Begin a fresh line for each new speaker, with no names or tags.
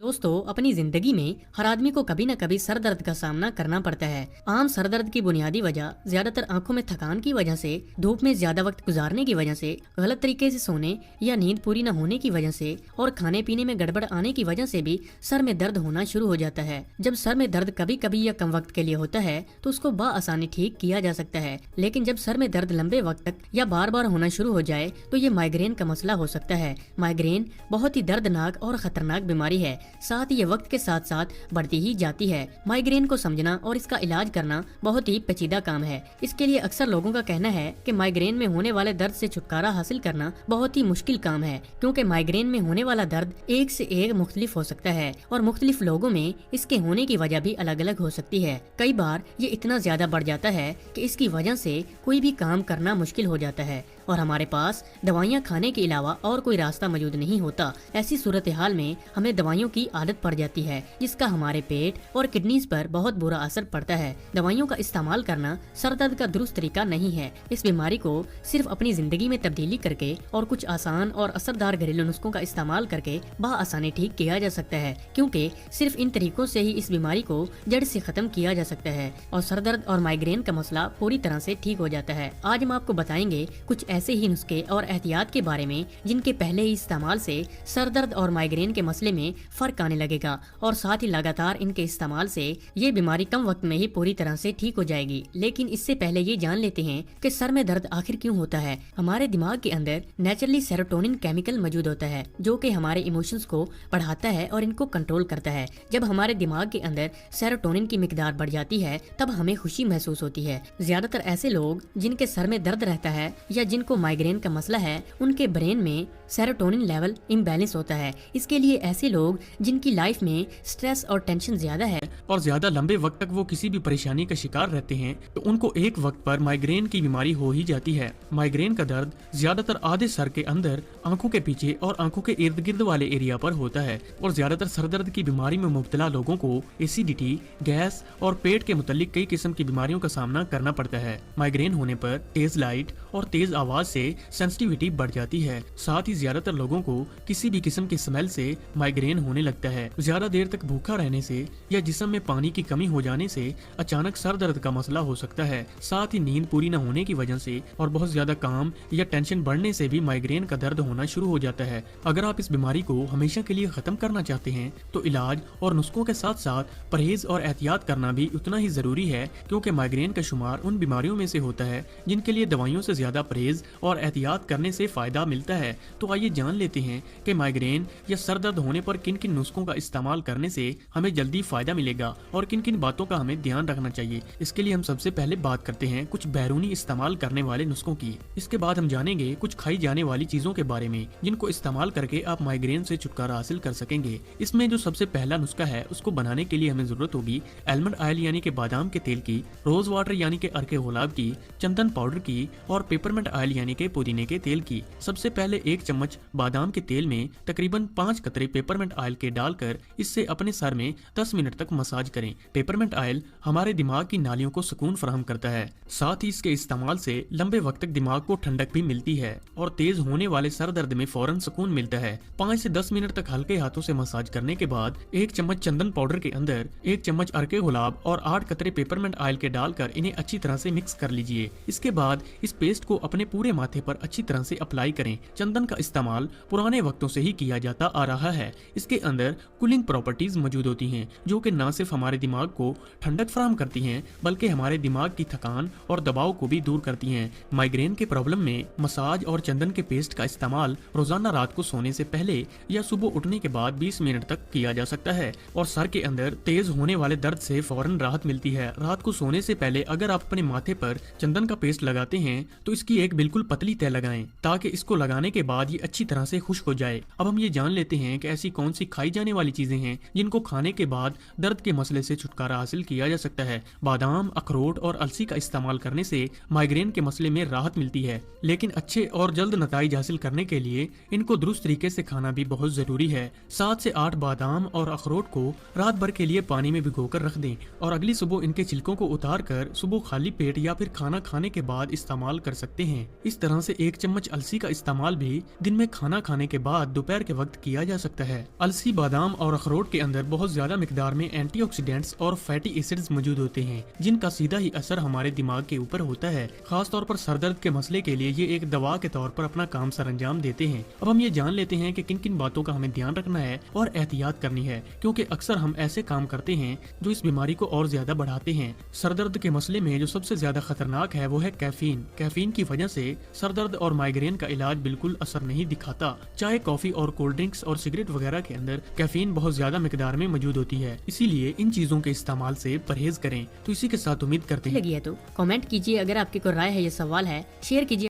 दोस्तों, अपनी जिंदगी में हर आदमी को कभी न कभी सर दर्द का सामना करना पड़ता है। आम सर दर्द की बुनियादी वजह ज्यादातर आंखों में थकान की वजह से, धूप में ज्यादा वक्त गुजारने की वजह से, गलत तरीके से सोने या नींद पूरी न होने की वजह से और खाने पीने में गड़बड़ आने की वजह से भी सर में दर्द होना शुरू हो जाता है। जब सर में दर्द कभी कभी या कम वक्त के लिए होता है तो उसको बआसानी ठीक किया जा सकता है, लेकिन जब सर में दर्द लंबे वक्त तक या बार बार होना शुरू हो जाए तो ये माइग्रेन का मसला हो सकता है। माइग्रेन बहुत ही दर्दनाक और खतरनाक बीमारी है, साथ ही ये वक्त के साथ साथ बढ़ती ही जाती है। माइग्रेन को समझना और इसका इलाज करना बहुत ही पेचीदा काम है। इसके लिए अक्सर लोगों का कहना है कि माइग्रेन में होने वाले दर्द से छुटकारा हासिल करना बहुत ही मुश्किल काम है, क्योंकि माइग्रेन में होने वाला दर्द एक से एक मुख्तलिफ हो सकता है और मुख्तलिफ लोगों में इसके होने की वजह भी अलग अलग हो सकती है। कई बार ये इतना ज्यादा बढ़ जाता है कि इसकी वजह से कोई भी काम करना मुश्किल हो जाता है और हमारे पास दवाइयाँ खाने के अलावा और कोई रास्ता मौजूद नहीं होता। ऐसी सूरत हाल में हमें दवाइयों की आदत पड़ जाती है, जिसका हमारे पेट और किडनीज पर बहुत बुरा असर पड़ता है। दवाइयों का इस्तेमाल करना सर दर्द का दुरुस्त तरीका नहीं है। इस बीमारी को सिर्फ अपनी जिंदगी में तब्दीली करके और कुछ आसान और असरदार घरेलू नुस्खों का इस्तेमाल करके बआसानी ठीक किया जा सकता है, क्योंकि सिर्फ इन तरीकों से ही इस बीमारी को जड़ से खत्म किया जा सकता है और सर दर्द और माइग्रेन का मसला पूरी तरह से ठीक हो जाता है। आज हम आपको बताएंगे कुछ ऐसे ही नुस्खे और एहतियात के बारे में जिनके पहले ही इस्तेमाल से सर दर्द और माइग्रेन के मसले में फर्क आने लगेगा और साथ ही लगातार इनके इस्तेमाल से ये बीमारी कम वक्त में ही पूरी तरह से ठीक हो जाएगी। लेकिन इससे पहले ये जान लेते हैं कि सर में दर्द आखिर क्यों होता है। हमारे दिमाग के अंदर नेचुरली सेरोटोनिन केमिकल मौजूद होता है, जो कि हमारे इमोशंस को बढ़ाता है और इनको कंट्रोल करता है। जब हमारे दिमाग के अंदर सेरोटोनिन की मिकदार बढ़ जाती है तब हमें खुशी महसूस होती है। ज्यादातर ऐसे लोग जिनके सर में दर्द रहता है या जिनको माइग्रेन का मसला है, उनके ब्रेन में सेरोटोनिन लेवल इम्बैलेंस होता है। इसके लिए ऐसे लोग जिनकी लाइफ में स्ट्रेस और टेंशन ज्यादा है
और ज्यादा लंबे वक्त तक वो किसी भी परेशानी का शिकार रहते हैं तो उनको एक वक्त पर माइग्रेन की बीमारी हो ही जाती है। माइग्रेन का दर्द ज्यादातर आधे सर के अंदर, आंखों के पीछे और आंखों के इर्द गिर्द वाले एरिया पर होता है और ज्यादातर सर दर्द की बीमारी में मुब्तला लोगों को एसिडिटी, गैस और पेट के मुतालिक कई किस्म की बीमारियों का सामना करना पड़ता है। माइग्रेन होने पर तेज लाइट और तेज आवाज से सेंसिटिविटी बढ़ जाती है। साथ ही ज्यादातर लोगों को किसी भी किस्म की स्मेल से माइग्रेन होने लगता है। ज्यादा देर तक भूखा रहने से या जिस्म में पानी की कमी हो जाने से अचानक सर दर्द का मसला हो सकता है। साथ ही नींद पूरी न होने की वजह से और बहुत ज्यादा काम या टेंशन बढ़ने से भी माइग्रेन का दर्द होना शुरू हो जाता है। अगर आप इस बीमारी को हमेशा के लिए खत्म करना चाहते हैं तो इलाज और नुस्खों के साथ साथ परहेज और एहतियात करना भी उतना ही जरूरी है, क्योंकि माइग्रेन का शुमार उन बीमारियों में से होता है जिनके लिए दवाइयों से ज्यादा परहेज और एहतियात करने से फायदा मिलता है। तो आइए जान लेते हैं कि माइग्रेन या सर दर्द होने पर किन किन नुस्खों का इस्तेमाल करने से हमें जल्दी फायदा मिलेगा और किन किन बातों का हमें ध्यान रखना चाहिए। इसके लिए हम सबसे पहले बात करते हैं कुछ बैरूनी इस्तेमाल करने वाले नुस्खों की। इसके बाद हम जानेंगे कुछ खाई जाने वाली चीजों के बारे में जिनको इस्तेमाल करके आप माइग्रेन से छुटकारा हासिल कर सकेंगे। इसमें जो सबसे पहला नुस्खा है उसको बनाने के लिए हमें जरूरत होगी आलमंड ऑयल यानी कि बादाम के तेल की, रोज वाटर यानी कि अर्के गुलाब की, चंदन पाउडर की और पेपरमेंट ऑयल यानी कि पुदीने के तेल की। सबसे पहले 1 चम्मच बादाम के तेल में तकरीबन 5 कतरे पेपरमेंट ऑयल के डालकर इससे अपने सर में 10 मिनट तक मसाज करें। पेपरमेंट ऑयल हमारे दिमाग की नालियों को सुकून फराहम करता है। साथ ही इसके इस्तेमाल से लंबे वक्त तक दिमाग को ठंडक भी मिलती है और तेज होने वाले सर दर्द में फौरन सुकून मिलता है। 5 से 10 मिनट तक हल्के हाथों से मसाज करने के बाद 1 चम्मच चंदन पाउडर के अंदर 1 चम्मच अर्के गुलाब और 8 कतरे पेपरमेंट ऑयल के डालकर इन्हें अच्छी तरह से मिक्स कर लीजिए। इसके बाद इस पेस्ट को अपने पूरे माथे पर अच्छी तरह से अप्लाई करें। चंदन का इस्तेमाल पुराने वक्तों से ही किया जाता आ रहा है। इसके अंदर कूलिंग प्रॉपर्टीज मौजूद होती हैं, जो कि न सिर्फ हमारे दिमाग को ठंडक फराहम करती हैं बल्कि हमारे दिमाग की थकान और दबाव को भी दूर करती हैं। माइग्रेन के प्रॉब्लम में मसाज और चंदन के पेस्ट का इस्तेमाल रोजाना रात को सोने से पहले या सुबह उठने के बाद 20 मिनट तक किया जा सकता है और सर के अंदर तेज होने वाले दर्द से फौरन राहत मिलती है। रात को सोने से पहले अगर आप अपने माथे पर चंदन का पेस्ट लगाते हैं तो इसकी एक बिल्कुल पतली तह लगाएं ताकि इसको लगाने के बाद ये अच्छी तरह से खुश्क हो जाए। अब हम ये जान लेते हैं कि ऐसी कौन सी खाई जाने वाली चीजें हैं जिनको खाने के बाद दर्द के मसले से छुटकारा हासिल किया जा सकता है। बादाम, अखरोट और अलसी का इस्तेमाल करने से माइग्रेन के मसले में राहत मिलती है, लेकिन अच्छे और जल्द नताइज हासिल करने के लिए इनको दुरुस्त तरीके से खाना भी बहुत जरूरी है। 7 से 8 बादाम और अखरोट को रात भर के लिए पानी में भिगोकर रख दें और अगली सुबह इनके छिलकों को उतार कर सुबह खाली पेट या फिर खाना खाने के बाद इस्तेमाल कर सकते हैं। اس طرح سے 1 چمچ السی کا استعمال بھی دن میں کھانا کھانے کے بعد دوپہر کے وقت کیا جا سکتا ہے۔ السی، بادام اور اخروٹ کے اندر بہت زیادہ مقدار میں اینٹی آکسیڈینٹس اور فیٹی ایسڈز موجود ہوتے ہیں، جن کا سیدھا ہی اثر ہمارے دماغ کے اوپر ہوتا ہے۔ خاص طور پر سر درد کے مسئلے کے لیے یہ ایک دوا کے طور پر اپنا کام سر انجام دیتے ہیں۔ اب ہم یہ جان لیتے ہیں کہ کن کن باتوں کا ہمیں دھیان رکھنا ہے اور احتیاط کرنی ہے، کیونکہ اکثر ہم ایسے کام کرتے ہیں جو اس بیماری کو اور زیادہ بڑھاتے ہیں۔ سر درد کے مسئلے میں جو سب سے زیادہ خطرناک ہے وہ ہے کیفین۔ کیفین کی وجہ سے سر درد اور مائیگرین کا علاج بالکل اثر نہیں دکھاتا۔ چائے، کافی اور کولڈ ڈرنکس اور سگریٹ وغیرہ کے اندر کیفین بہت زیادہ مقدار میں موجود ہوتی ہے، اسی لیے ان چیزوں کے استعمال سے پرہیز کریں۔ تو اسی کے ساتھ امید کرتے ہیں
لگی ہے تو کامنٹ کیجیے، اگر آپ کی کوئی رائے ہے یا سوال ہے شیئر کیجیے۔